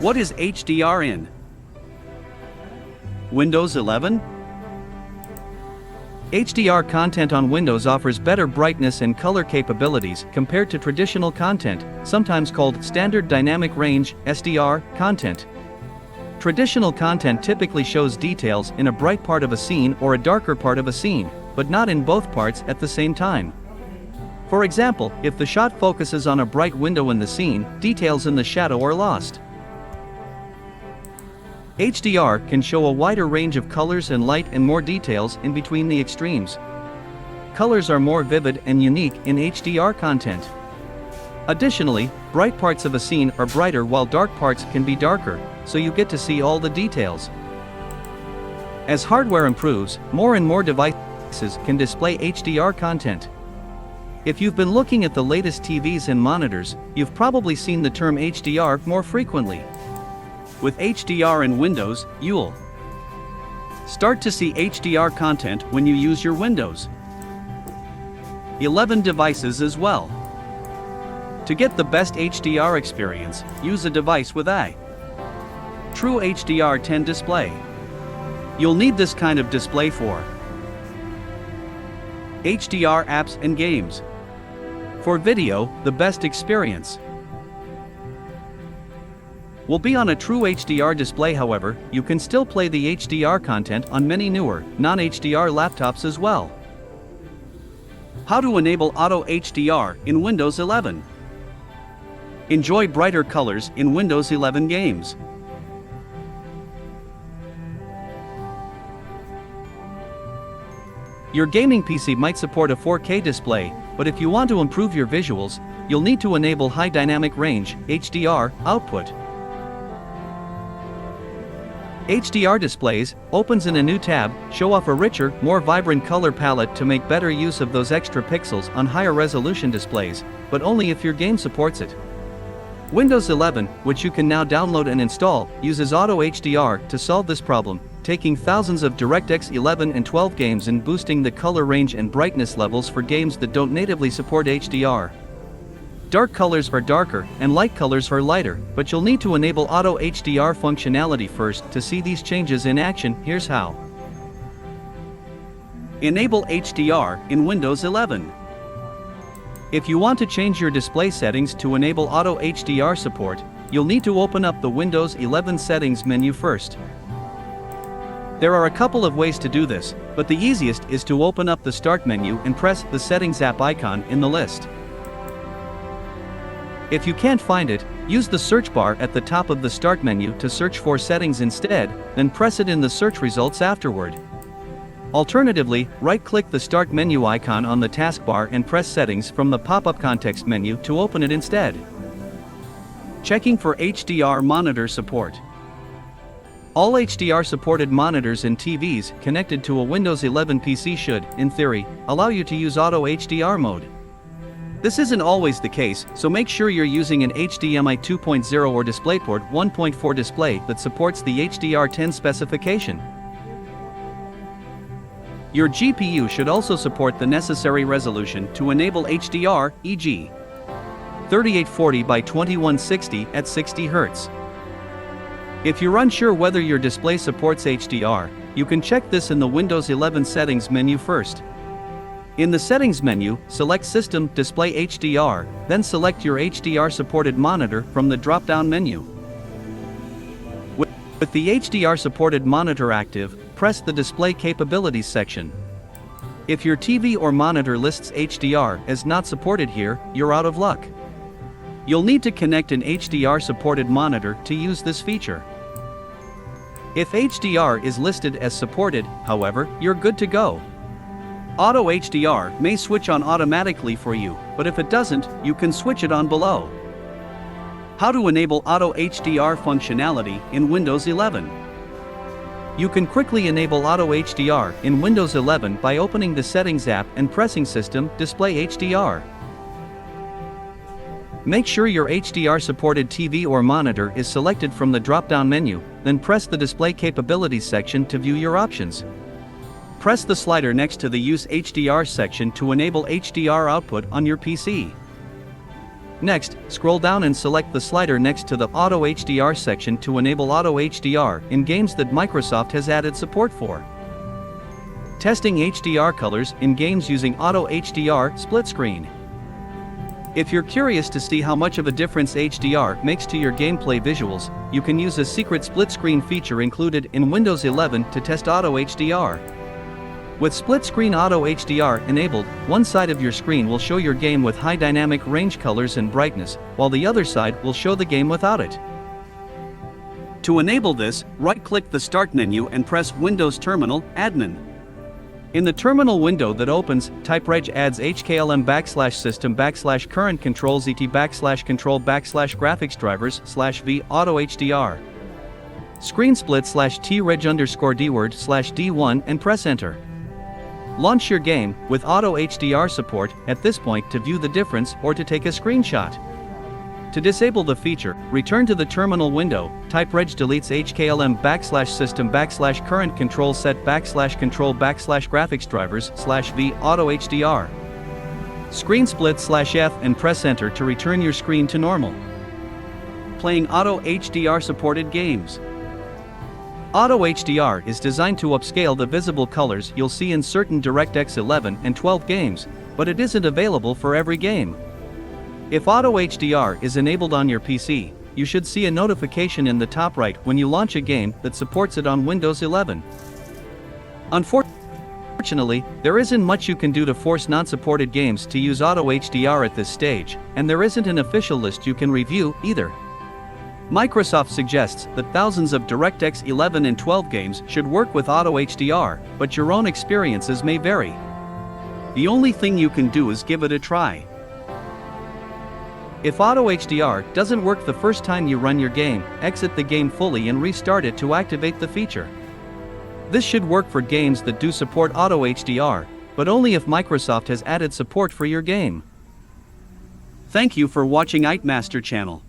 What is HDR in Windows 11? HDR content on Windows offers better brightness and color capabilities compared to traditional content, sometimes called Standard Dynamic Range (SDR) content. Traditional content typically shows details in a bright part of a scene or a darker part of a scene, but not in both parts at the same time. For example, if the shot focuses on a bright window in the scene, details in the shadow are lost. HDR can show a wider range of colors and light and more details in between the extremes. Colors are more vivid and unique in HDR content. Additionally, bright parts of a scene are brighter while dark parts can be darker, so you get to see all the details. As hardware improves, more and more devices can display HDR content. If you've been looking at the latest TVs and monitors, you've probably seen the term HDR more frequently. With HDR in Windows, you'll start to see HDR content when you use your Windows 11 devices as well. To get the best HDR experience, use a device with a true HDR10 display. You'll need this kind of display for HDR apps and games. For video, the best experience will be on a true HDR display. However, you can still play the HDR content on many newer, non-HDR laptops as well. How to enable Auto HDR in Windows 11. Enjoy brighter colors in Windows 11 games. Your gaming PC might support a 4K display, but if you want to improve your visuals, you'll need to enable High Dynamic Range (HDR) output. HDR displays opens in a new tab, show off a richer, more vibrant color palette to make better use of those extra pixels on higher resolution displays, but only if your game supports it. Windows 11, which you can now download and install, uses Auto HDR to solve this problem, taking thousands of DirectX 11 and 12 games and boosting the color range and brightness levels for games that don't natively support HDR. Dark colors are darker and light colors are lighter, but you'll need to enable Auto HDR functionality first to see these changes in action. Here's how. Enable HDR in Windows 11. If you want to change your display settings to enable Auto HDR support, you'll need to open up the Windows 11 settings menu first. There are a couple of ways to do this, but the easiest is to open up the Start menu and press the Settings app icon in the list. If you can't find it, use the search bar at the top of the Start menu to search for Settings instead, then press it in the search results afterward. Alternatively, right-click the Start menu icon on the taskbar and press Settings from the pop-up context menu to open it instead. Checking for HDR monitor support. All HDR-supported monitors and TVs connected to a Windows 11 PC should, in theory, allow you to use Auto HDR mode. This isn't always the case, so make sure you're using an HDMI 2.0 or DisplayPort 1.4 display that supports the HDR10 specification. Your GPU should also support the necessary resolution to enable HDR, e.g. 3840 by 2160 at 60 Hz. If you're unsure whether your display supports HDR, you can check this in the Windows 11 Settings menu first. In the Settings menu, select System Display HDR, then select your HDR-supported monitor from the drop-down menu. With the HDR-supported monitor active, press the Display Capabilities section. If your TV or monitor lists HDR as not supported here, you're out of luck. You'll need to connect an HDR-supported monitor to use this feature. If HDR is listed as supported, however, you're good to go. Auto HDR may switch on automatically for you, but if it doesn't, you can switch it on below. How to enable Auto HDR functionality in Windows 11. You can quickly enable Auto HDR in Windows 11 by opening the Settings app and pressing System Display HDR. Make sure your HDR-supported TV or monitor is selected from the drop-down menu, then press the Display Capabilities section to view your options. Press the slider next to the Use HDR section to enable HDR output on your PC. Next, scroll down and select the slider next to the Auto HDR section to enable Auto HDR in games that Microsoft has added support for. Testing HDR colors in games using Auto HDR split screen. If you're curious to see how much of a difference HDR makes to your gameplay visuals, you can use a secret split screen feature included in Windows 11 to test Auto HDR. With split screen Auto HDR enabled, one side of your screen will show your game with high dynamic range colors and brightness, while the other side will show the game without it. To enable this, right-click the Start menu and press Windows Terminal, Admin. In the terminal window that opens, type reg adds hklm/system/current controls et /control/graphics drivers /v Auto HDR. Screen split /t reg_dword/d1 and press enter. Launch your game with Auto HDR support at this point to view the difference or to take a screenshot. To disable the feature, return to the terminal window, type reg deletes hklm/system/current control set /control/graphics drivers /v Auto HDR. Screen split /f and press enter to return your screen to normal. Playing Auto HDR supported games. Auto HDR is designed to upscale the visible colors you'll see in certain DirectX 11 and 12 games, but it isn't available for every game. If Auto HDR is enabled on your PC, you should see a notification in the top right when you launch a game that supports it on Windows 11. Unfortunately, there isn't much you can do to force non-supported games to use Auto HDR at this stage, and there isn't an official list you can review, either. Microsoft suggests that thousands of DirectX 11 and 12 games should work with Auto HDR, but your own experiences may vary. The only thing you can do is give it a try. If Auto HDR doesn't work the first time you run your game, exit the game fully and restart it to activate the feature. This should work for games that do support Auto HDR, but only if Microsoft has added support for your game. Thank you for watching ITMaster channel.